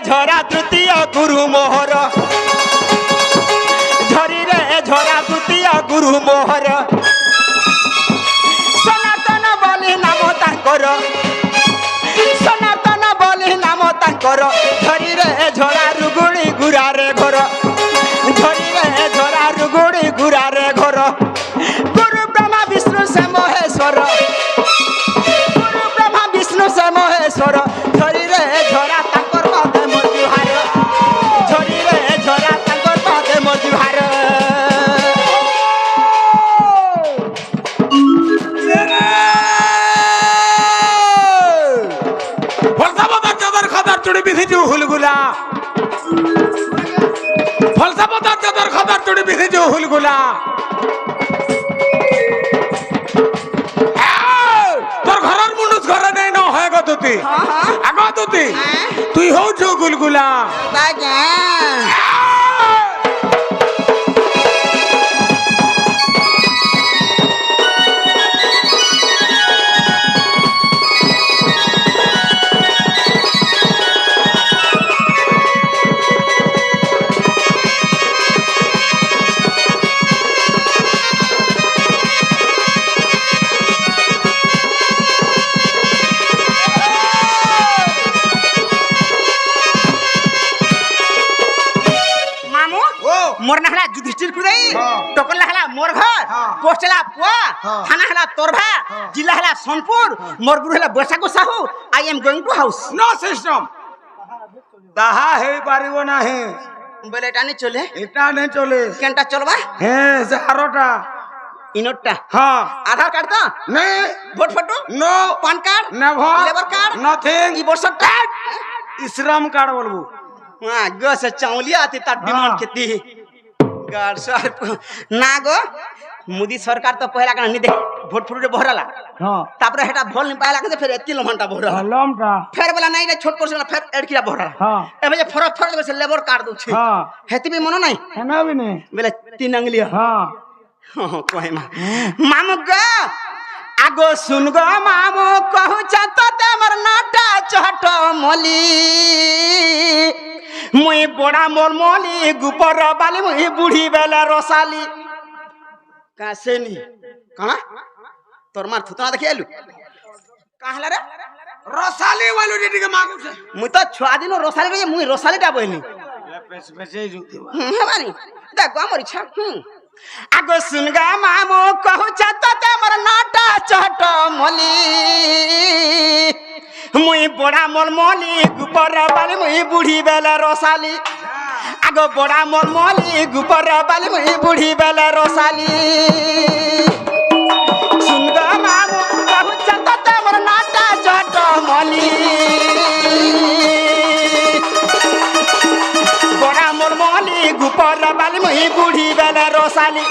ঝরা তৃতীয় গুরু মোহর ঝরিরে ঝরা তৃতীয় গুরু মোহর সনাতন বলি নাম তাঙ্কর সনাতন বলি নাম তাঙ্কর ঝরিরে ঝরা রুগুড়ি গুড়ারে ঘর ঝরিরে ঝরা রুগুড়ি গুড়ারে ঘর গুরু ব্রহ্মা বিষ্ণু সে মহেশ্বর গুরু ব্রহ্মা বিষ্ণু সে মহেশ্বর ঝরিরে ঝরা তাঙ্কর পাদে মোর জুহার ঝরিরে ঝরা তাঙ্কর পাদে মোর জুহার ফলসাপদার চাদর খাদার চুড়ি বিধিছু হুলগুলা ফলসাপদার চাদর খাদার চুড়ি বিধিছু হুলগুলা তোর ঘরের মুন্ডুস ঘরে নেই ন হয় গো তুতি আগ তুতি তুই হউছু গুলগুলা मोर ना हला युधिष्ठिर कुदै टोकन हला मोर घर पोस्ट हला पुआ थाना हला तोरभा जिला हला सोनपुर मोर गुरु हला बसाको Sahu I am going to house no system ताहा हे पारिबो नाही बोले এটা नहीं चले এটা নেই চলে কেনটা চলবা হ্যাঁ 11টা ইনোটটা হ্যাঁ আধার কার্ড তো নেই vote photo no PAN card never labour card nothing ই বর্ষ কার্ড ইসরাম কার্ড বলবো हां गो से चावलिया आती ता डिमांड खेती गाड़ सर ना गो मोदी सरकार तो पहला का नहीं दे भोट फुटे भरला हां तापर हेटा भोल नहीं पाला के फिर एती लमंटा भरला लमटा फिर बोला नहीं रे छोट कोर्स फिर एडकिरा भरला हां एबे जे फरक फरक से लेबर कार्ड दउ छी हां हेती भी मनो नहीं है ना भी नहीं बोले तीन अंगली हां कोई मामू गो आगो सुन गो मामू कहू चातो ते मर नाटा चहट मली मुई बड़ा मोर मोली गुपर बाली मुई बूढ़ी बेला रोसाली कासे नी कहा तोर मार थुतना देखि आलू कहला रे रसाली वालू डीडी के मागू से मुई तो छुआ दिनो रोसाली रे मुई रोसाली टा बहनी पेस पेसे जुती हमारी देखो हमर इच्छा आगो सुन गा मामू कहू चातो ते मोर नाटा चहट मली मुई बड़ा मोर मोली गुपर बाली मुई बूढ़ी बेला रोसाली आगो बड़ा मोर मोली गुपर बाली मुई बूढ़ी बेला रोसाली सुन गा मामू कहू चातो ते मोर नाटा चहट मली बड़ा मोर मोली गुपर बाली मुई बूढ़ी बेला रोसाली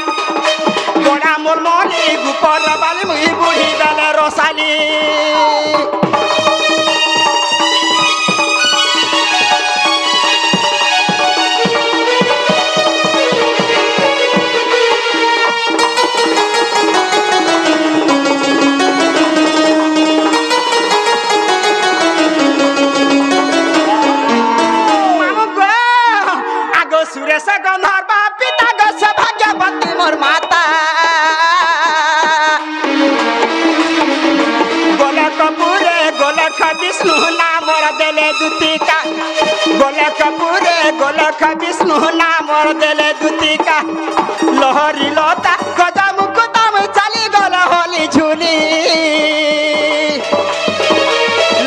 बड़ा मोर मोली गुपर बाली मुई बूढ़ी बेला रोसाली सुरेश गंधर्व पिता गस भाग्यवती मोर माता गोलख विष्णु नाम देले दुतिका गोलख विष्णु नाम देले दुतिका लोहरी लोता गजा मुकुदम चली गल होली झूली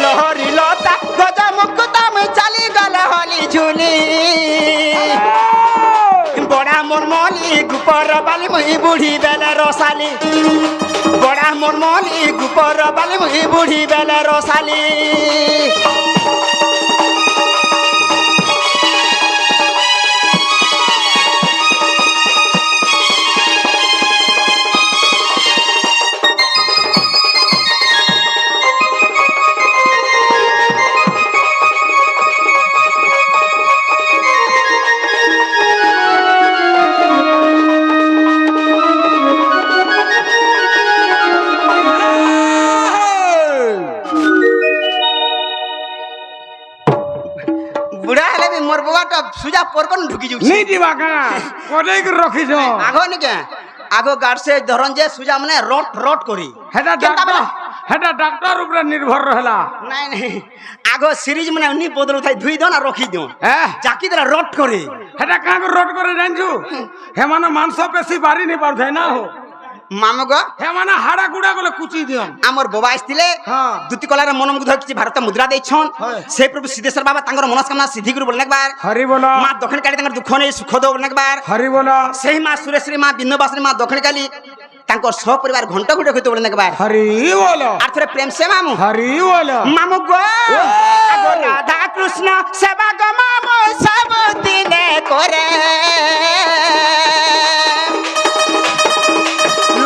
लोहरी लोता गजा मुकुदम चली गल होली झूली बड़ा मोर मोली गुपर बाली मुई बूढ़ी बेला रोसाली बड़ा मोर मोली गुपर बाली मुई बूढ़ी बेला रोसाली বুড়া হেলে বি মোর বাবাটা সুজা পরকন ঢুকি যাଉଛି নেই দিবা কা কলেই করে রখিছ আগ নিকে আগ গাড়ছে ধরন যে সুজা মানে রট রট করি হেটা ডাক্তার উপরে নির্ভর রহলা নাই নাই আগ সিরিজ মানে নি বদল থাই ধুই দন আর রখি দিও হ্যাঁ জাকি দেলা রট করে হেটা কাঁ করে রোড করে জানছু হে মানে মাংস পেশি বাড়ি নি পারথাই না হো মামু গো হে মানে হাড়া গুড়া গলে কুচি দিও আমার বাবা আসলে হ্যাঁ দুতি কলার মনোমুগ্ধ কিছু ভারত মুদ্রা দেইছন সেই প্রভু সিদ্ধেশ্বর বাবা তাঙ্কর মনস্কামনা সিদ্ধি করে বলনে একবার হরি বল মা দক্ষিণ কালী তাঙ্কর দুঃখ নেই সুখ দো বলনে একবার হরি বল সেই মা সুরেশ্বরী মা বিন্দুবাসিনী মা দক্ষিণ কালী তাঙ্কর সপরিবার ঘন্টা ঘুটে কইতে বলনে একবার হরি বল আর থরে প্রেম সে মামু হরি বল মামু গো আগো রাধা কৃষ্ণ সেবা গো মামু সব দিনে করে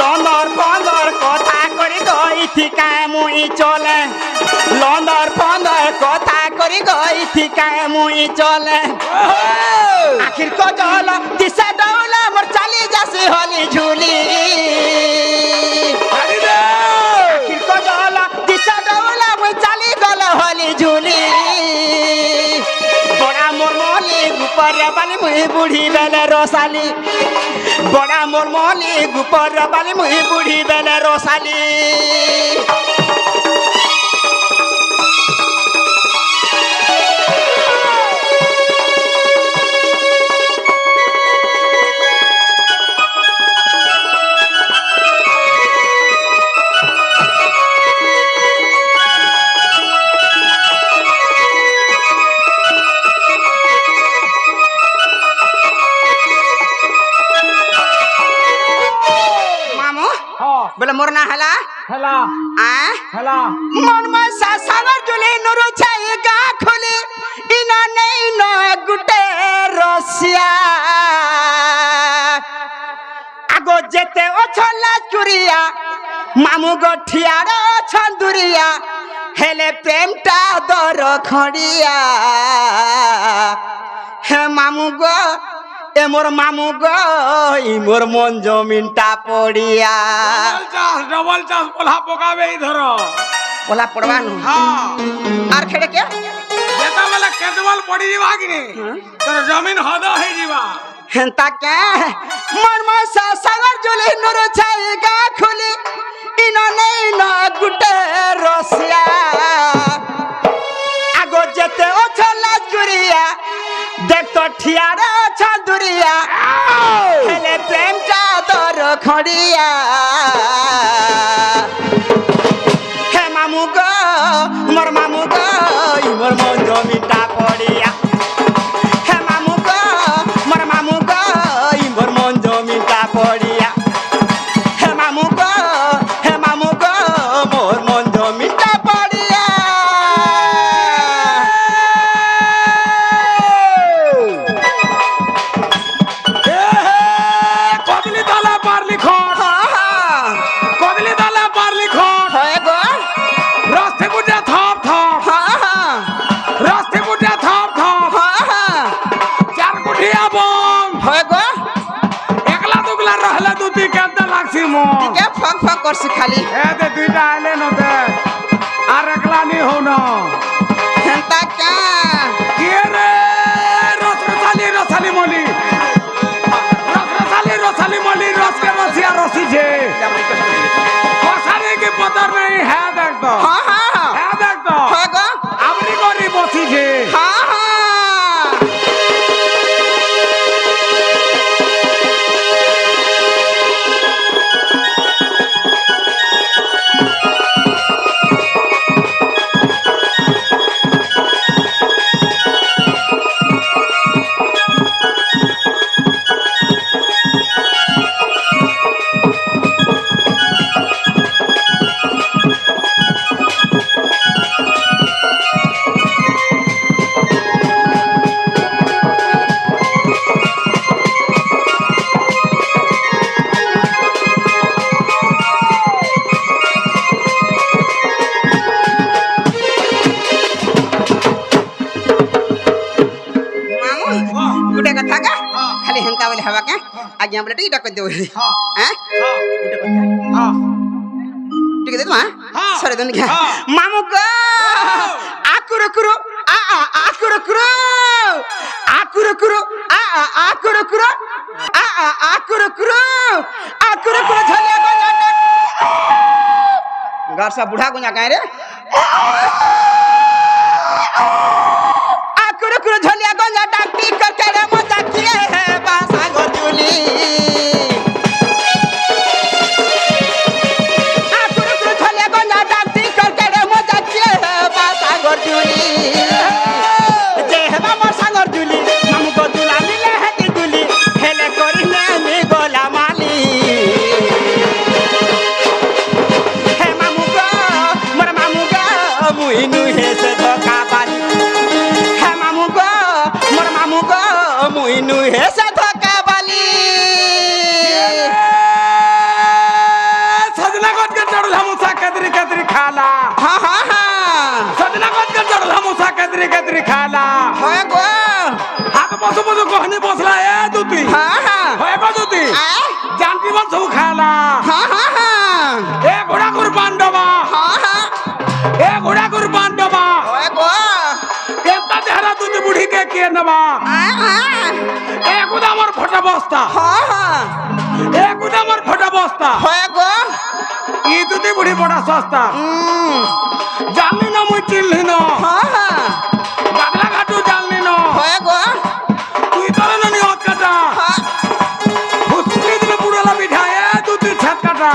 লন্দর পন্দর কথা করি গই ঠিকায় মুই চলে লন্দর পন্দর কথা করি গই ঠিকায় মুই চলে আখির কজল দিশা ডৌলা মোর চালি যাসি হলি ঝুলি আখির কজল দিশা ডৌলা মুই চালি গল হলি ঝুলি বড়া মোর মলি গুপর বালি মুই বুড়ি বেলে রসালি বড়া মোর মলি গুপর বালি মুই বুড়ি বেলে রসালি বলে মোর না হেলা হেলা আ হেলা মন মসা সাগর জুলি নুরু ছাই গা খুলি ইনা নেই ন গুটে রসিয়া আগো যেতে ওছলা চুরিয়া মামু গঠিয়ার ছন্দুরিয়া হেলে প্রেমটা দর খড়িয়া হে মামু গো এ মোর মামু গো ই মোর মন জমিনটা পড়িয়া ডবল চাষ পোলা পকাবে এই ধর পোলা পড়বানু হ্যাঁ আর খেড়ে কে যেতবেলে কেতবল পড়ি যাবা কি নে তোর জমিন হদ হয়ে যাবা হেন্তা কে মোর মসা সাগর জুলি নুর ছাই গা খুলি ইন নেই ন গুটে রসিয়া আগো যেতে ওছলা চুরিয়া দেখ তো ঠিয়ারে ছন্দুরিয়া হেলে প্রেমটা দর খড়িয়া হে মামু গো মোর মামু গো ই মোর মন জমিটা পড়িয়া হে মামু গো মোর মামু গো ই মোর মন জমিটা পড়িয়া হে মামু গো মোর মন জমিটা পড়িয়া কদলি তালা পারলি খট কদলি তালা পারলি খট হয় গো রাস্তে বুঝে থপ থপ রাস্তে বুঝে থপ থপ চার কুঠিয়া বম হয় গো একলা দুগলা রহলে দুটি কেমতে লাগছি মো কে ফক ফক করছি খালি এ দে দুইটা আইলে নতে আর একলা নি হও না হেন্তা কে কে রে রসালি মলি রসালি মলি রসকে রসিয়া রসিছে কসারে কি পদর নেই হ্যাঁ দেখ তো হ্যাঁ দেখ তো হয় গো আপনি করি বসিছে गुटे कथा का खाली हेंता बोले हवा के आज्ञा बोले टीका कर दे बोले हैं गुटे कथा हां ठीक है तुम सरे दोन के मामू को आकुरु कुरु आ आकुरु कुरु আকুরু কুরু আকুরু কুরু আকুরু কুরু আকুরু কুরু ঝলিয়া গঞ্জা घर से बूढ़ा गुंजा कहे रे आकुर कुर झोलिया गंजा डाक्टी करके रे मजा किए है बासा गोजुली आकुर कुर झोलिया गंजा डाक्टी करके रे मजा किए है बासा गोजुली जे है बाबा सागर जुली हम को दुला मिले है दुली खेले कोरी ने मी गोला माली मुइनु हे से धोखा बाली है मामू गो मोर मामू गो मुइनु हे से धोखा बाली सजना कोट के चढ़ल हमसा कदरी कदरी खाला हाँ हाँ हाँ सजना कोट के चढ़ल हमसा कदरी कदरी खाला होय गो हाथ बसु बसु कहनी बसला ए दुती हाँ हाँ होय गो दुती जानकी बन सब खाला हाँ हाँ हाँ ए घोड़ा कुर्बान डबा हाँ हाँ ए घोड़ा कुर्बान डबा होय गो एता देहरा दुती बुढ़ी के नबा ए गुदा मोर फटा बस्ता हाँ हाँ ए गुदा मोर फटा बस्ता होय गो ई दुती बुढ़ी बड़ा सस्ता जानली ना मुई चिल्ली ना हाँ हाँ बागला घाटू जानली ना होय गो तू इतरा ना नहीं होत कटा हाँ हुस्की दिल बुढ़ला बिठाए दुती छत कटा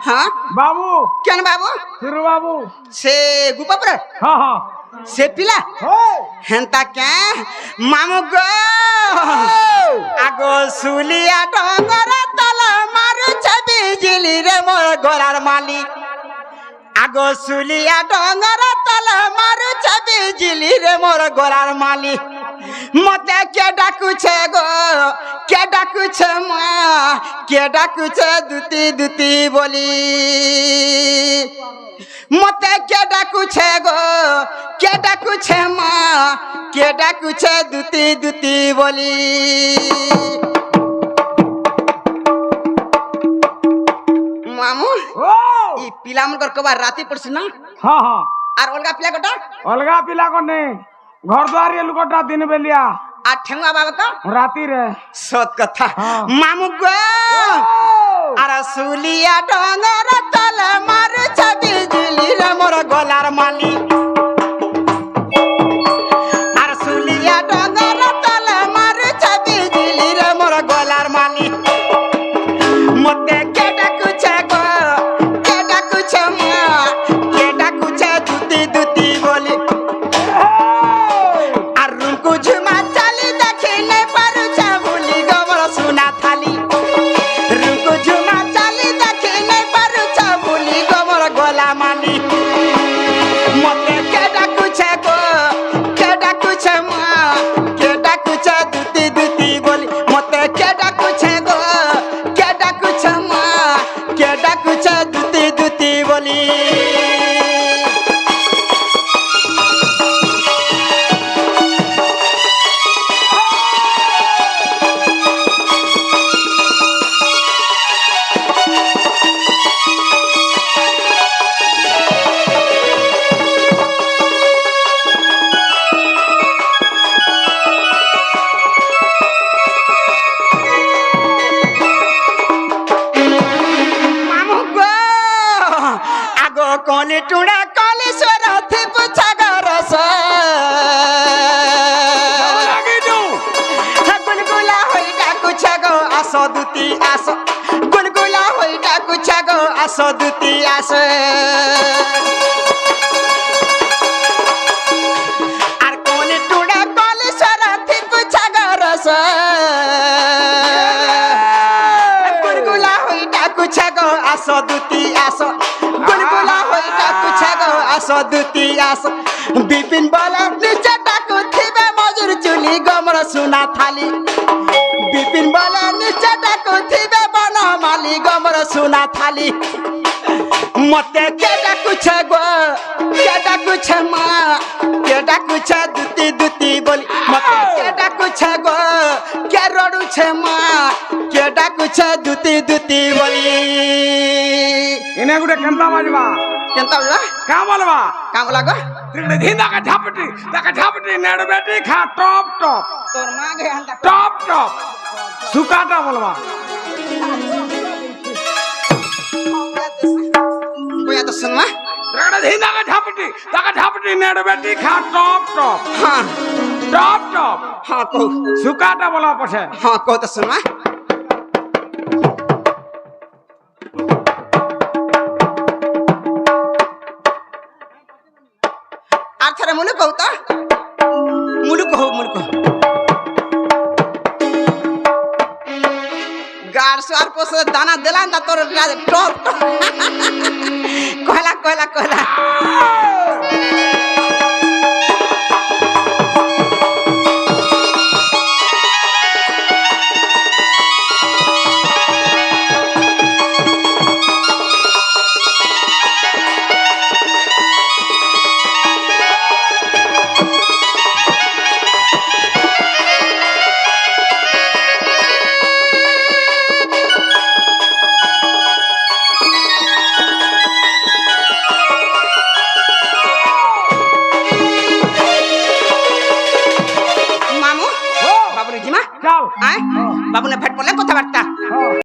हाँ बाबू क्या बाबू सिरू बाबू से गुपापुर हाँ हाँ से पिला हेंता क्या मामू गो आगो सुलिया डोंगर तल मारू छबी जिली रे मोर गोरार माली आगो सुलिया डोंगर तल मारू छबी जिली रे मोर गोरार माली मते के डाकू छे गो के डाकू छे मां के डाकू छे दुती दुती बोली मते के डाकू छे गो के डाकू छे मां के डाकू छे दुती दुती बोली मामू ई पिला मन कर कबा राती पड़सी ना हाँ हाँ आर अलगा पिला कोटा अलगा पिला को नहीं घर द्वार ये लुकोटा दिन बेलिया आ ठेंगा बाबा का राती रे सत कथा हाँ। मामू गो अरे सुलिया डोंगर तल मारू छबी जिली रे मोर गोलार माली अरे सुलिया डोंगर तल मारू छबी जिली रे मोर गोलार माली मते के डाकू छे गो के डाकू छे मां के डाकू छे दुती दुती बोली आर रुकु झुमा चली देखी नहीं पारू छे भूली गोबर सुना थाली रुकु झुमा चली देखी नहीं पारू छे भूली गोबर गोला माली আস দুতি আস আর কোন টুড়া কলি সরাথি কুছা গরস গুলগুলা হইটা কুছা গো আস দুতি আস গুলগুলা হইটা কুছা গো আস দুতি আস বিপিন বলে নিচে ডাকু থিবে মজুর চুলি গমর সোনা থালি বিপিন বলে নিচে ডাকু থিবে বনমালি গমর সোনা থালি মতে কে ডাকুছে গো কে ডাকুছে মা কে ডাকুছে দুতি দুতি বলি মতে কে ডাকুছে গো কে রড়ুছে মা কে ডাকুছে দুতি দুতি বলি এনে গুটে কেনতা বাজবা কেনতা বলবা কা বলবা কাম লাগো তিনটে ধিন্দাকে ঝাপটি নেড় বেটি খা টপ টপ তোর মা গে হান্তা টপ টপ সুকাটা বলবা বয়া তো শুনমা তিনটে ধিন্দাকে ঝাপটি নেড় বেটি খা টপ টপ হ্যাঁ টপ টপ হ্যাঁ কো সুকাটা বলা পছে হ্যাঁ কো তো শুনমা আর থরে মুলু কও তো মুলু কও গার সার পোসে দানা দিলাম না তোর টপ কয়লা মামু বাবু রে জিমা যাও আয় বাবু না ফেট পড়লে